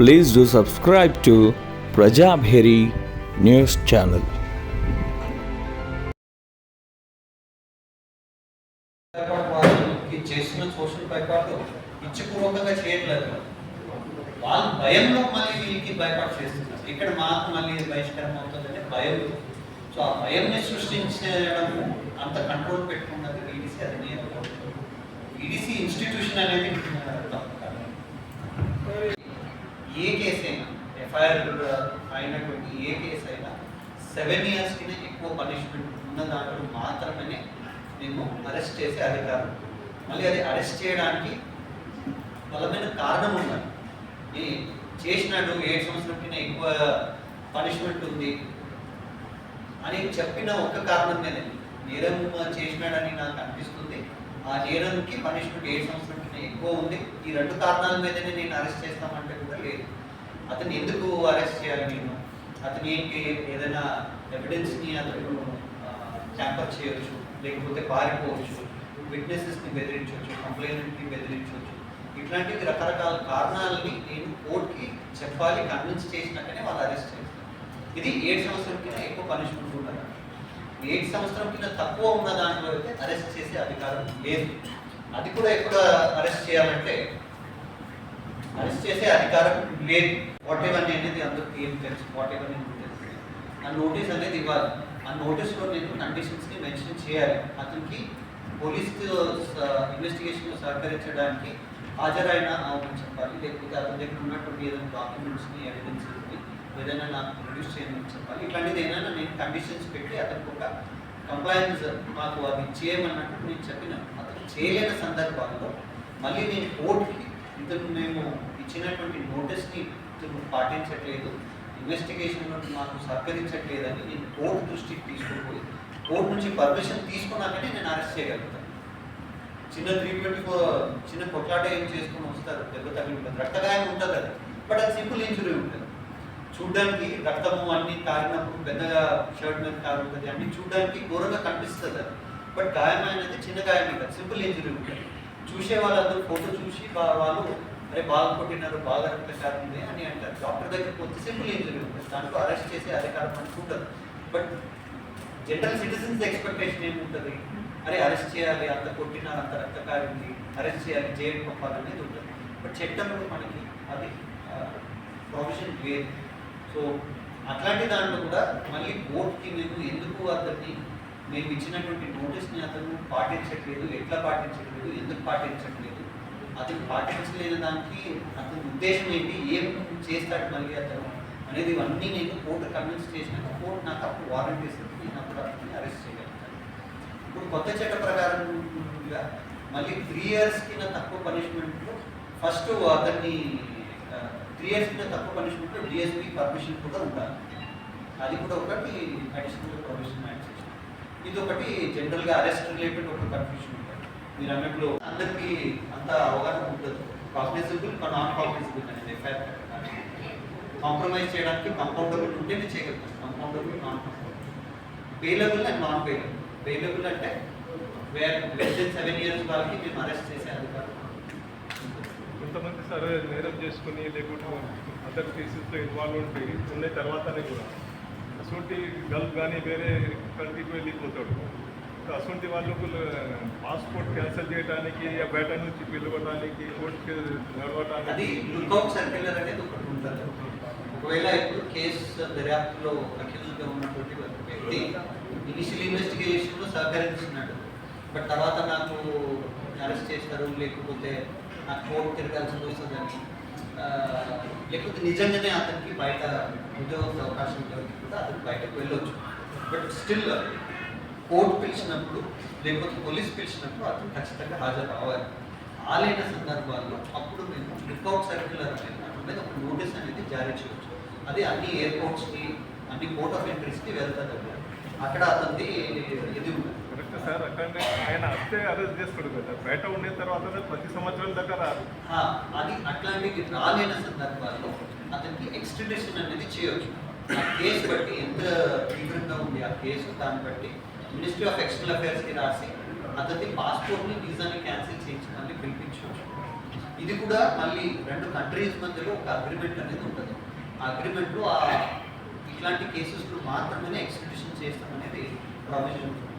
Please do subscribe to Prajabheri News Channel. చేసిన social boycott ఇచ్చపూర్వకంగా చేయట్లేదు. వాళ్ళు భయంలో మళ్ళీ వీళ్ళకి బైకాట్ చేస్తున్నారు. ఇక్కడ మాకు మళ్ళీ బహిష్కరణ అవుతుందంటే భయం. సో ఆ భయంని సృష్టించడం అంత కంట్రోల్ పెట్టుకున్నది ఈడీసీ. అది నేను ఈడీసీ ఇన్స్టిట్యూషన్ అనేది తప్పు కాదు. ఏ కేసు అయినా ఎఫ్ఐఆర్ అయినటువంటి ఏ కేసు అయినా 7 yearsకి ఎక్కువ పనిష్మెంట్ ఉన్న దాంట్లో మాత్రమే మేము అరెస్ట్ చేసే అధికారం. మళ్ళీ అది అరెస్ట్ చేయడానికి బలమైన కారణం ఉండాలి. ఈ చేసినాడు 7 సంవత్సరం కింద ఎక్కువ పనిష్మెంట్ ఉంది అని చెప్పిన ఒక్క కారణం మీదే నేరం చేసినాడని నాకు అనిపిస్తుంది. ఆ నేరంకి పనిష్మెంట్ 7 సంవత్సరం కింద ఎక్కువ ఉంది. ఈ 2 కారణాల మీదనే నేను అరెస్ట్ చేస్తామంటే కూడా లేదు. అతను ఎందుకు అరెస్ట్ చేయాలి? నేను అతని ఏదైనా ఎవిడెన్స్ని అతను ట్యాంపర్ చేయవచ్చు, లేకపోతే పారిపోవచ్చు, విట్నెసెస్ని బెదిరించవచ్చు, కంప్లైంట్ని బెదిరించవచ్చు. ఇట్లాంటివి రకరకాల కారణాలని నేను కోర్టుకి చెప్పాలి, కన్విన్స్ చేసినాకనే వాళ్ళు అరెస్ట్ చేస్తారు. ఇది 7 సంవత్సరం కింద ఎక్కువ పనిష్మెంట్ ఉండదు. 7 సంవత్సరం కింద తక్కువ ఉన్న దాంట్లో అయితే అరెస్ట్ చేసే అధికారం లేదు. అది కూడా ఎప్పుడు అరెస్ట్ చేయాలంటే అరెస్ట్ చేసే అధికారం లేదు. వాట్ ఎవర్ అనేది అందరికీ ఏం తెలుసు, వాట్ ఎవర్ తెలుసు. ఆ నోటీస్ అనేది ఇవ్వాలి. ఆ నోటీస్లో నేను కండిషన్స్ని మెన్షన్ చేయాలి. అతనికి పోలీస్ ఇన్వెస్టిగేషన్లో సహకరించడానికి హాజరైన అవన్నీ చెప్పాలి, లేకపోతే అతని దగ్గర ఉన్నటువంటి ఏదైనా డాక్యుమెంట్స్ని, ఎవిడెన్సెస్ని ఏదైనా నాకు ప్రొడ్యూస్ చేయమని చెప్పాలి. ఇట్లాంటిది ఏదైనా నేను కండిషన్స్ పెట్టి అతనికి ఒక కంప్లైన్స్ మాకు అది చేయమన్నట్టు నేను చెప్పిన అతను చేయలేని సందర్భాల్లో మళ్ళీ నేను కోర్టుకి ఇతను మేము ఇచ్చినటువంటి నోటీస్ని ఇతను పాటించట్లేదు, ఇన్వెస్టిగేషన్లో మాకు సహకరించట్లేదని నేను కోర్టు దృష్టికి తీసుకుపోయి కోర్టు నుంచి పర్మిషన్ తీసుకున్నాకనే నేను అరెస్ట్ చేయగలుగుతాను. చిన్న 324 చిన్న కొట్లాట ఏం చేసుకుని వస్తారు, దెబ్బ తగిలి ఉంటుంది, రక్తగాయం ఉంటుంది అది. బట్ అది సింపుల్ ఇంజురీ ఉంటుంది. చూడడానికి రక్తము అన్ని కారినప్పుడు పెద్దగా షర్ట్ మీద కారు ఉంటుంది, అన్ని చూడడానికి ఘోరంగా కనిపిస్తుంది అది. బట్ గాయం అనేది చిన్న గాయం ఉంటుంది, సింపుల్ ఇంజురీ ఉంటుంది. చూసే వాళ్ళందరూ ఫోటో చూసి వాళ్ళు అరే బాగా కొట్టినారు, బాగా రక్తకారం ఉంది అని అంటారు. డాక్టర్ దగ్గరికి వచ్చి సింపుల్ ఇంజురీ ఉంటుంది, దాంట్లో అరెస్ట్ చేసే అధికారం మనకు ఉంటుంది. బట్ జనరల్ సిటిజన్స్ ఎక్స్పెక్టేషన్ ఏముంటుంది? అరే అరెస్ట్ చేయాలి, అంత కొట్టినారు, అంత రక్తకారింది, అరెస్ట్ చేయాలి, జైలు పంపాలనేది ఉంటుంది. బట్ చట్టంలో మనకి అది ప్రొవిజన్ లేదు. సో అట్లాంటి దాంట్లో కూడా మళ్ళీ కోర్టుకి మేము ఎందుకు అతన్ని మేము ఇచ్చినటువంటి నోటీస్ని అతను పాటించట్లేదు, ఎట్లా పాటించట్లేదు, ఎందుకు పాటించట్లేదు, అతను పాటించలేని దానికి అతని ఉద్దేశం ఏంటి, ఏం చేస్తాడు మళ్ళీ అతను అనేది ఇవన్నీ నేను కోర్టు కన్విన్స్ చేసినాక కోర్టు నాకు అప్పుడు వారెంట్ ఇస్తుంది, నేను అప్పుడు అతన్ని అరెస్ట్ చేయగలుగుతాను. ఇప్పుడు కొత్త చట్ట ప్రకారంగా మళ్ళీ 3 years కింద తక్కువ పనిష్మెంట్లో ఫస్ట్ అతన్ని 3 years కింద తక్కువ పనిష్మెంట్లో డిఎస్పీ పర్మిషన్ కూడా ఉండాలి. అది కూడా ఒకటి అడిషనల్ ప్రొవిజన్ యాడ్ చేసిన. ఇది ఒకటి జనరల్గా అరెస్ట్ రిలేటెడ్ ఒక కన్ఫ్యూషన్ ఉంటుంది. మీరు అన్నట్లు అందరికీ అంత అవగాహన ఉంటుంది. కాగ్నిజబుల్, నాన్ కాగ్నిజబుల్ అనేది ఎఫ్ఐఆర్ కాంప్రమైజ్ చేయడానికి కంపౌండబుల్ ఉంటే నేను చేయగలుగుతాను. Compoundable, non compoundable, bailable and non bailable. Bailable అంటే less than 7 years వాళ్ళకి మేము అరెస్ట్ చేసే అధికారం. కొంతమంది సరే నేరం చేసుకుని లేకుంటే అదర్ కేసెస్లో ఇన్వాల్వ్ ఉన్న తర్వాతనే కూడా అటువంటి గల్ఫ్ కానీ వేరే కంట్రీకి వెళ్ళిపోతాడు. అటువంటి వాళ్ళకు పాస్పోర్ట్ క్యాన్సిల్ చేయడానికి, బయట నుంచి పిలవడానికి, కోర్టుకి నడవడానికి అది లుక్అవుట్ సర్క్యులర్ అనేది ఒకటి ఉంటుంది. ఒకవేళ ఇప్పుడు కేసు దర్యాప్తులో అక్యూజ్గా ఉన్నటువంటి వ్యక్తి ఇనిషియల్ ఇన్వెస్టిగేషన్లో సహకరించినాడు, బట్ తర్వాత నాకు అరెస్ట్ చేస్తారు, లేకపోతే నాకు కోర్టు తిరగాల్సి వస్తుందని, లేకపోతే నిజంగానే అతనికి బయట ఉద్యోగ అవకాశం దొరికి కూడా అతను బయటకు వెళ్ళొచ్చు. బట్ స్టిల్ కోర్టు పిలిచినప్పుడు లేకపోతే పోలీస్ పిలిచినప్పుడు అతను ఖచ్చితంగా హాజరు అవ్వాలి. ఆలైన సందర్భాల్లో అప్పుడు మేము లుక్అవుట్ సర్క్యులర్ అనేది అతని మీద ఒక నోటీస్ అనేది జారీ చేయవచ్చు. అది అన్ని ఎయిర్పోర్ట్స్కి, అన్ని పోర్ట్ ఆఫ్ ఎంట్రీస్కి వెళ్తుంది. అక్కడ అతనిది ఇది ఉంటుంది. సార్ అక్కడ ఆయన అస్తే అరెస్ట్ చేస్తాడు కదా, బయట ఉండిన తర్వాత ప్రతి సంవత్సరం దగ్గర అది అట్లాంటివి రాలేని సందర్భాల్లో అతనికి ఎక్స్ట్రడిషన్ అనేది చేయవచ్చు. ఆ కేసు బట్టి ఎంత తీవ్రంగా ఉంది ఆ కేసు, దాన్ని బట్టి మినిస్ట్రీ ఆఫ్ ఎక్స్టర్నల్ అఫేర్స్కి రాసి అతని పాస్పోర్ట్ని, వీసాని క్యాన్సిల్ చేయించడానికి పిలిపించవచ్చు. ఇది కూడా మళ్ళీ రెండు కంట్రీస్ మధ్యలో ఒక అగ్రిమెంట్ అనేది ఉంటుంది. ఆ అగ్రిమెంట్లో ఇట్లాంటి కేసెస్లో మాత్రమే ఎక్స్ట్రడిషన్ చేస్తామనేది ప్రావిజన్ ఉంటుంది.